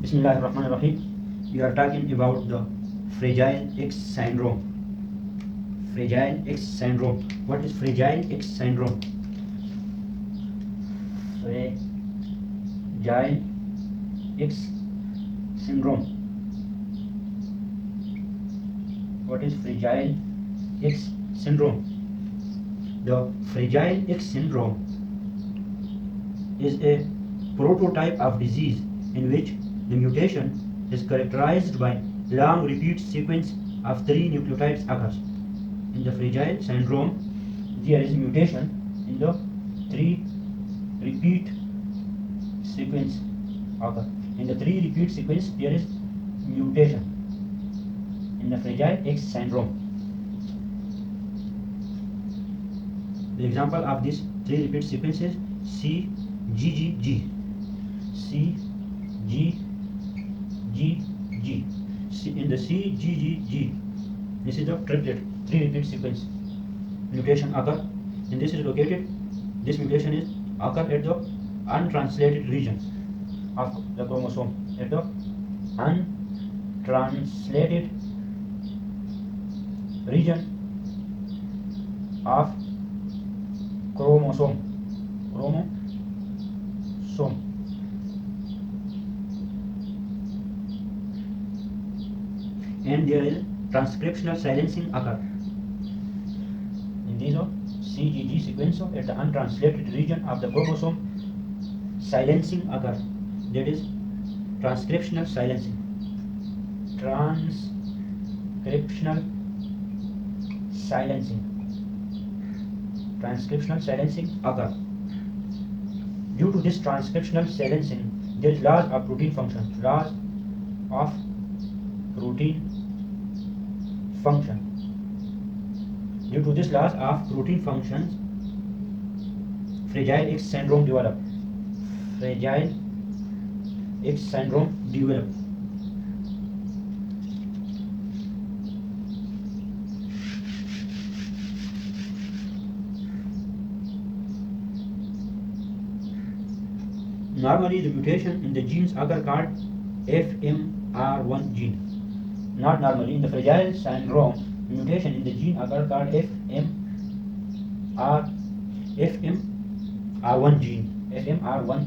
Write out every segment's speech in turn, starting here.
Bismillahirrahmanirrahim. We are talking about the Fragile X syndrome. Fragile X syndrome. What is Fragile X syndrome? Fragile X syndrome. What is Fragile X syndrome? The Fragile X syndrome is a prototype of disease in which the mutation is characterized by long repeat sequence of 3 nucleotides occurs. In the Fragile syndrome, there is mutation in the 3 repeat sequence occur. In the 3 repeat sequence, there is mutation in the Fragile X syndrome. The example of this 3 repeat sequence is CGGG. CGGG. In the CGGG, this is the triplet 3 repeat sequence. Mutation occur, and this is located. This mutation is occur at the untranslated region of the chromosome. At the untranslated region of chromosome. And there is transcriptional silencing occur. In this CGG sequence at the untranslated region of the chromosome, silencing occur. That is transcriptional silencing. Transcriptional silencing occur. Due to this transcriptional silencing, there is loss of protein function. Due to this loss of protein functions, Fragile X syndrome develop. Fragile X syndrome develop. Normally, the mutation in the genes occur called FMR1 gene. Not normally, in the Fragile syndrome, mutation in the gene occur called FMR1 gene. FMR1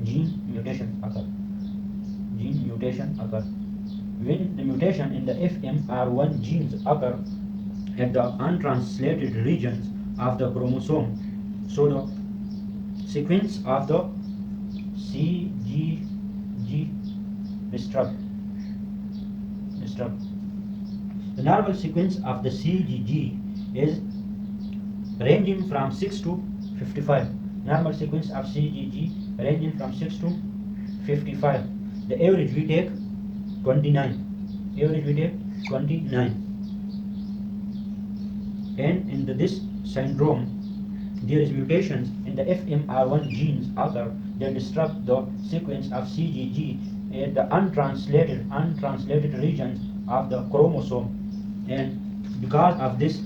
gene mutation occur. When the mutation in the FMR1 genes occur at the untranslated regions of the chromosome, so the sequence of the CGG disturbed. The normal sequence of the CGG is ranging from 6 to 55. Normal sequence of CGG ranging from 6 to 55. The average we take 29. And in this syndrome, there is mutations in the FMR1 genes occur that disrupt the sequence of CGG at the untranslated regions of the chromosome, and because of this,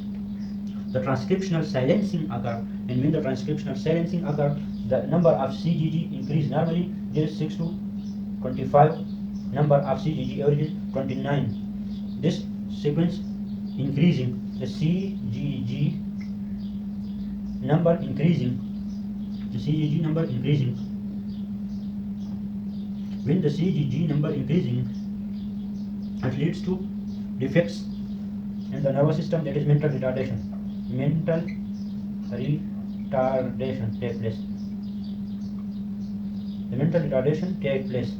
the transcriptional silencing occur. And when the transcriptional silencing occur, the number of CGG increase. Normally there is 6 to 25. Number of CGG average is 29. This sequence increasing, the CGG number increasing. When the CGG number increasing, it leads to defects in the nervous system, that is mental retardation. Take place. The mental retardation take place.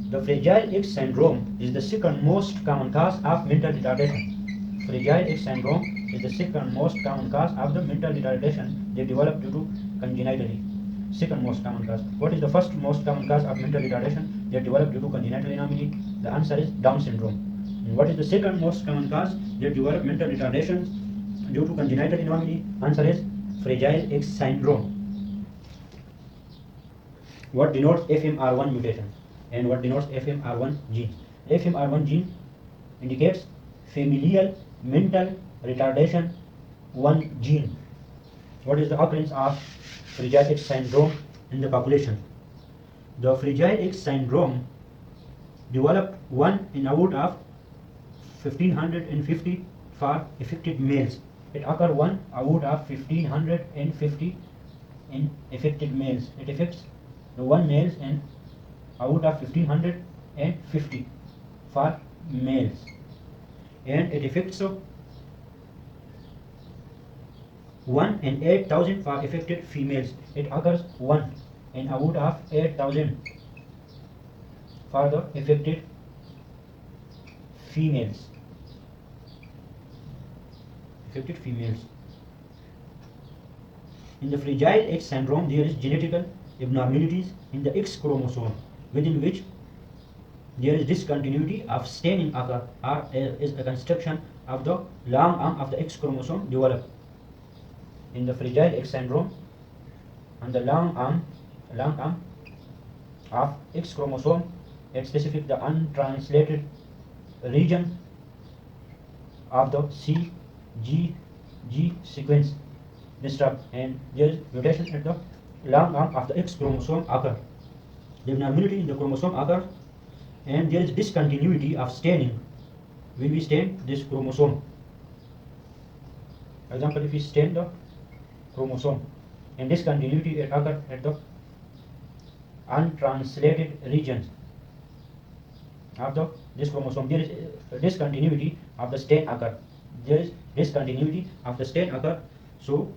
The Fragile X syndrome is the second most common cause of mental retardation. Fragile X syndrome is the second most common cause of the mental retardation they develop due to congenitally. Second most common cause. What is the first most common cause of mental retardation that develop due to congenital anomaly? The answer is Down syndrome. And what is the second most common cause that develop mental retardation due to congenital anomaly? Answer is Fragile X syndrome. What denotes FMR1 mutation and what denotes FMR1 gene? FMR1 gene indicates familial mental retardation 1 gene. What is the occurrence of Fragile X syndrome in the population? The Fragile X syndrome developed 1 in out of 1550 for affected males. It occurs 1 out of 1550 in affected males. It affects the 1 males and out of 1550 for males, and it affects 1 in 8,000 for affected females. It occurs 1 in out of 8,000 for the affected females. In the Fragile X syndrome, there is genetical abnormalities in the X chromosome, within which there is discontinuity of staining occur, or is a construction of the long arm of the X chromosome developed. In the Fragile X syndrome, on the long arm of X chromosome, at specific the untranslated region of the CGG sequence disrupt, and there is mutation at the long arm of the X chromosome occur. The abnormality in the chromosome occurs, and there is discontinuity of staining when we stain this chromosome. For example, if we stain the chromosome, and discontinuity occurs at the untranslated regions of this chromosome, there is discontinuity of the stain occur. So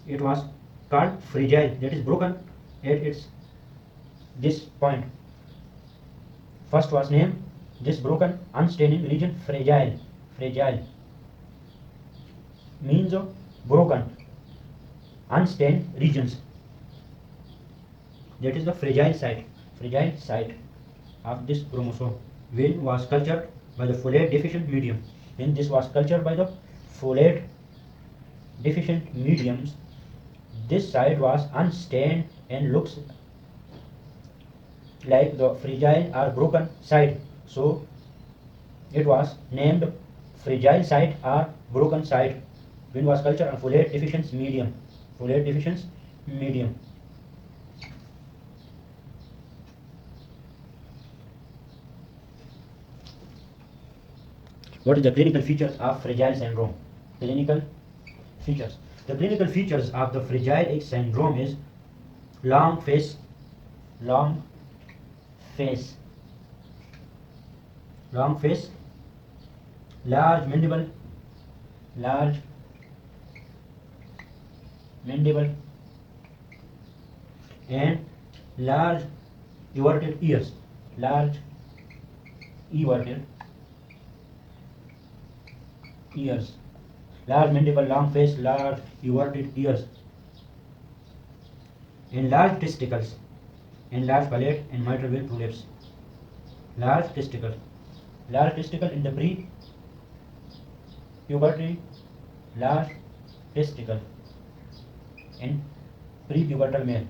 it was called fragile, that is broken at this point. First was named this broken unstaining region fragile. Means of broken unstained regions. That is the fragile site of this chromosome. When was cultured by the folate deficient medium. When this was cultured by the folate deficient mediums, this site was unstained and looks like the fragile or broken site. So it was named fragile site or broken site when was cultured on folate deficient medium. What is the clinical features of Fragile syndrome? Clinical features. The clinical features of the Fragile X syndrome is long face, large mandible, and large everted ears. Large mandible, long face, large everted ears, and large testicles, and large palate and mitral valve prolapse. Large testicle in the pre-puberty, large testicle in pre-pubertal male.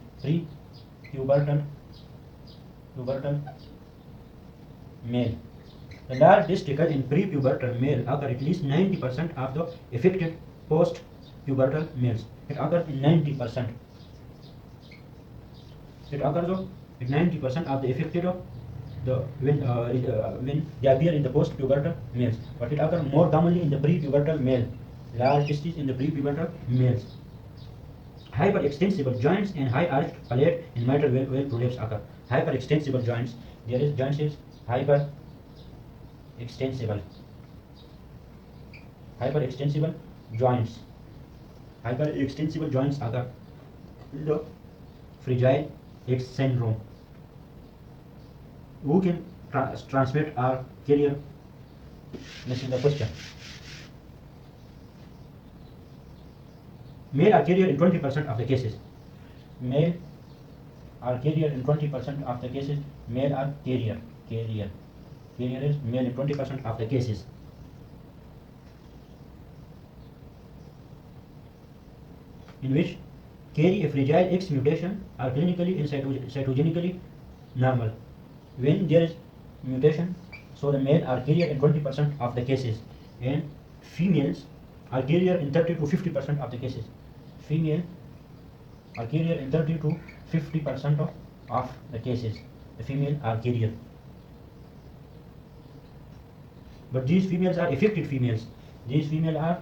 The large testicle in pre-pubertal male occur at least 90% of the affected post-pubertal males. It occurs in 90%. It occurs in 90% of the affected when they appear in the post-pubertal males, but it occurs more commonly in the pre-pubertal male. Large testes in the pre-pubertal males. Hyperextensible joints and high arched palate and mitral valve prolapse occur. Hyperextensible joints. There is joints is hyperextensible joints. Hyperextensible joints occur in the Fragile X syndrome. Who can transmit or carrier? This is the question. Male are carrier in 20% of the cases. Male are carrier in 20% of the cases. Male are carrier. Carrier is male in 20% of the cases. In which carry a Fragile X mutation are clinically and cytogenically normal. When there is mutation, so the male are carrier in 20% of the cases, and females are carrier in 30 to 50% of the cases. Female are carrier in 30 to 50% of of the cases the female are carrier. But these females are affected females. These females are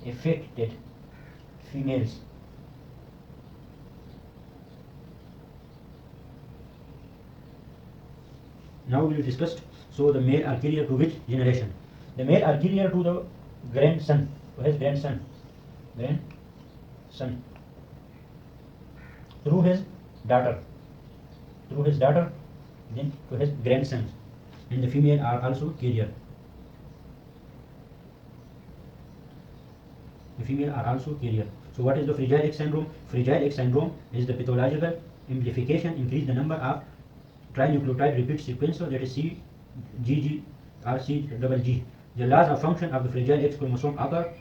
affected females. Now we will discuss. So the male are carrier to which generation? The male are carrier to the grandson, to his grandson, through his daughter, then to his grandson, and the female are also carrier. The female are also carrier. So what is the Fragile X syndrome? Fragile X syndrome is the pathological amplification increase the number of trinucleotide repeat sequencer, that is CGG or CGG. The loss of function of the Fragile X chromosome occur,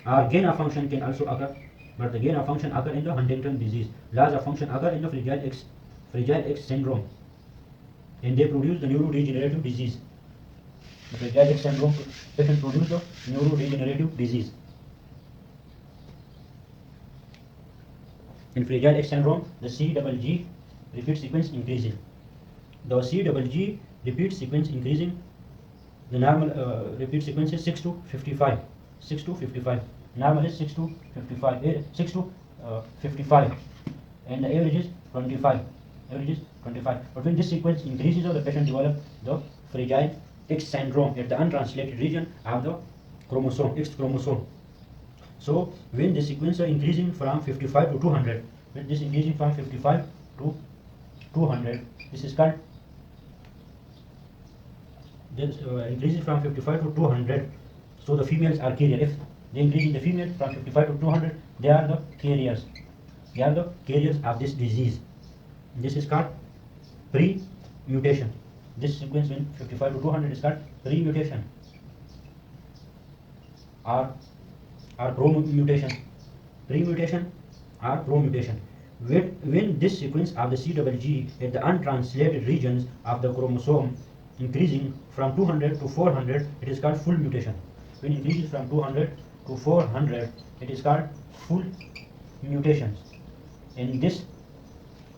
or gain of function can also occur, but the gain of function occur in the Huntington disease. Loss of function occur in the Fragile X syndrome, and they produce the neurodegenerative disease. The Fragile X syndrome patient produce the neurodegenerative disease. In Fragile X syndrome, the CGG repeat sequence increases. The CGG repeat sequence increasing. The normal repeat sequence is 6 to 55. 6 to 55. Normal is 6 to 55. 6 to 55, and the average is 25. Average is 25. But when this sequence increases, the patient develops the Fragile X syndrome at the untranslated region of the chromosome, X chromosome. So when the sequence are increasing from 55 to 200, when this increasing from 55 to 200, this is called increasing from 55 to 200. So the females are carrier. If they increase in the female from 55 to 200, they are the carriers. They are the carriers of this disease. This is called pre-mutation. This sequence when 55 to 200 is called pre-mutation or pro-mutation. Pre-mutation or pro-mutation. When this sequence of the CGG at the untranslated regions of the chromosome increasing from 200 to 400, it is called full mutation. When it increases from 200 to 400, it is called full mutations. And this,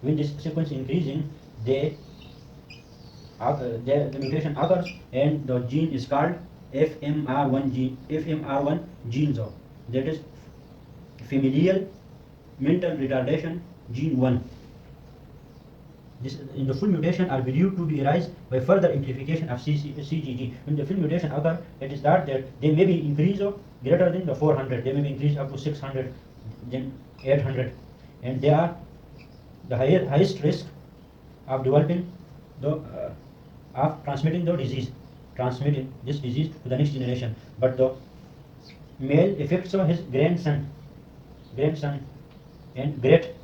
when this sequence increasing, the mutation occurs, and the gene is called FMR1 gene. FMR1 genes of that is familial mental retardation gene 1. This in the full mutation are believed to be arise by further amplification of CGG. When the full mutation occur, it is that they may be increased greater than the 400. They may be increased up to 600, then 800, and they are the highest risk of developing the of transmitting the disease, transmitting this disease to the next generation. But the male affects his grandson, and great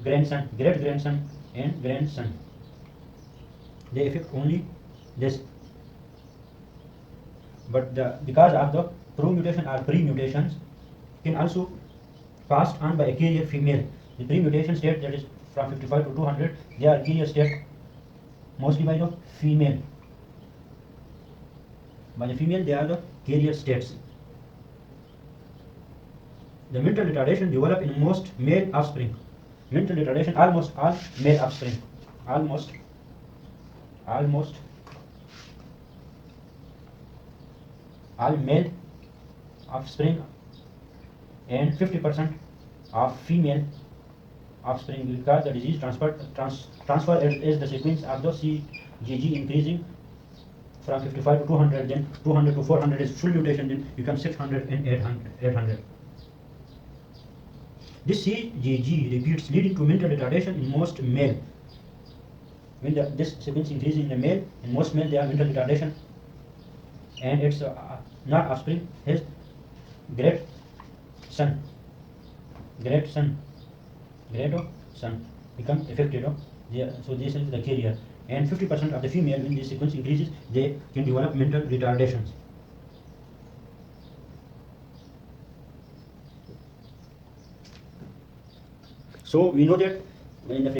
grandson, and grandson. They affect only this. But because of the pro-mutation or pre-mutations can also passed on by a carrier female. The pre-mutation state, that is from 55 to 200, they are carrier state mostly by the female. By the female, they are the carrier states. The mental retardation develop in most male offspring. Mental retardation, almost all male offspring. Almost all male offspring, and 50% of female offspring, because the disease transfer is the sequence of the CGG increasing from 55 to 200, then 200 to 400 is full mutation, then becomes 600 and 800. This CGG repeats, leading to mental retardation in most male. When this sequence increases in the male, in most male they have mental retardation, and it's not offspring, his great son become affected. So this is the carrier. And 50% of the female, when this sequence increases, they can develop mental retardations. So we know that in the